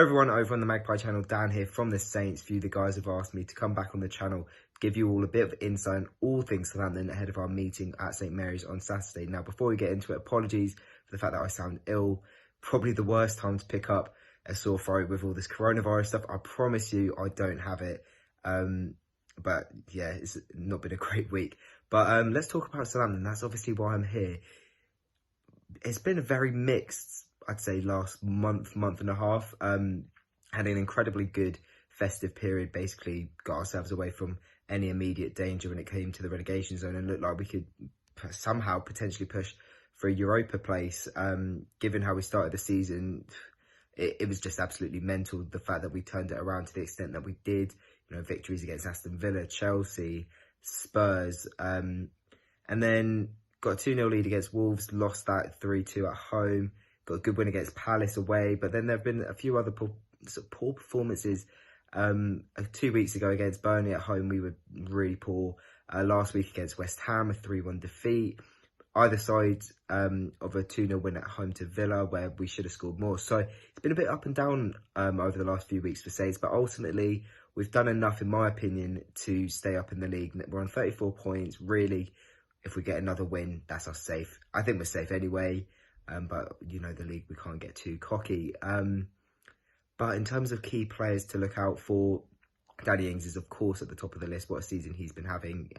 everyone over on the Magpie channel, Dan here from the Saints View. The guys have asked me to come back on the channel, give you all a bit of insight on all things Southampton ahead of our meeting at St Mary's on Saturday. Now, before we get into it, apologies for the fact that I sound ill. Probably the worst time to pick up a sore throat with all this coronavirus stuff. I promise you I don't have it. But yeah, it's not been a great week. But let's talk about Southampton. That's obviously why I'm here. It's been a very mixed, I'd say, last month and a half. Had an incredibly good festive period, basically got ourselves away from any immediate danger when it came to the relegation zone and looked like we could somehow potentially push for a Europa place. Given how we started the season, it was just absolutely mental, the fact that we turned it around to the extent that we did. You know, victories against Aston Villa, Chelsea, Spurs, and then got a 2-0 lead against Wolves, lost that 3-2 at home, got a good win against Palace away, but then there have been a few other poor performances. 2 weeks ago against Burnley at home, we were really poor. Last week against West Ham, a 3-1 defeat. Either side of a 2-0 win at home to Villa, where we should have scored more. So it's been a bit up and down over the last few weeks for Saints, but ultimately we've done enough, in my opinion, to stay up in the league. We're on 34 points. Really, if we get another win, that's us safe. I think we're safe anyway, but you know, the league, we can't get too cocky. But in terms of key players to look out for, Danny Ings is, of course, at the top of the list. What a season he's been having.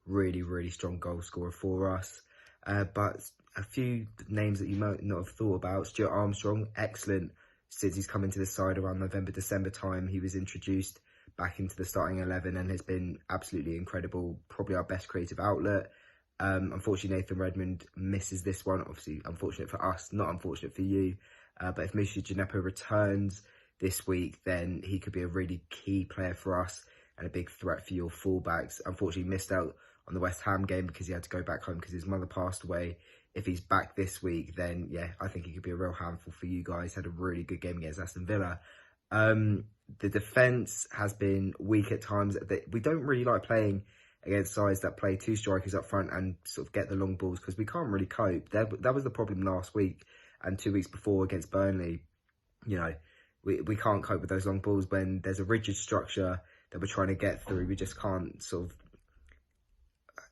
Really, really strong goal scorer for us. But a few names that you might not have thought about. Stuart Armstrong, excellent since he's come into the side around November, December time. He was introduced back into the starting 11 and has been absolutely incredible. Probably our best creative outlet. Unfortunately, Nathan Redmond misses this one. Obviously, unfortunate for us, not unfortunate for you. But if Musa Djenepo returns this week, then he could be a really key player for us and a big threat for your fullbacks. Unfortunately, missed out on the West Ham game because he had to go back home because his mother passed away. If he's back this week, then yeah, I think he could be a real handful for you guys. Had a really good game against Aston Villa. The defence has been weak at times. We don't really like playing against sides that play two strikers up front and sort of get the long balls because we can't really cope. That was the problem last week and 2 weeks before against Burnley. You know, we can't cope with those long balls when there's a rigid structure that we're trying to get through. We just can't sort of...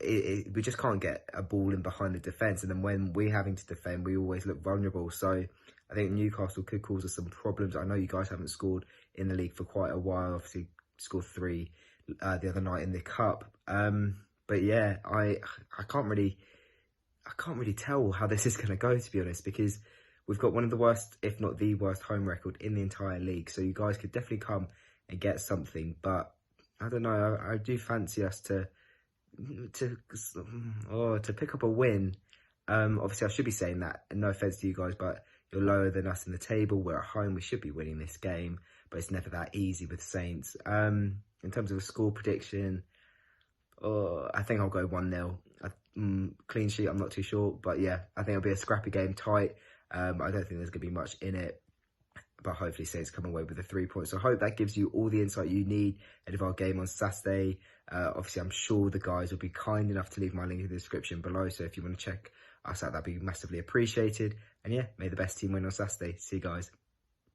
we just can't get a ball in behind the defence, and then when we're having to defend, we always look vulnerable. So I think Newcastle could cause us some problems. I know you guys haven't scored in the league for quite a while. Obviously scored 3 the other night in the cup. But yeah, I can't really tell how this is going to go, to be honest, because we've got one of the worst, if not the worst, home record in the entire league. So you guys could definitely come and get something, but I don't know. I do fancy us to pick up a win. Obviously I should be saying that, and no offense to you guys, but you're lower than us in the table. We're at home, we should be winning this game, but it's never that easy with Saints. In terms of a score prediction, I think I'll go 1-0. Clean sheet, I'm not too sure, but yeah, I think it'll be a scrappy game, tight. I don't think there's gonna be much in it, but hopefully Saints come away with the 3 points. So I hope that gives you all the insight you need ahead of our game on Saturday. Obviously, I'm sure the guys will be kind enough to leave my link in the description below. So if you want to check us out, that'd be massively appreciated. And yeah, may the best team win on Saturday. See you guys.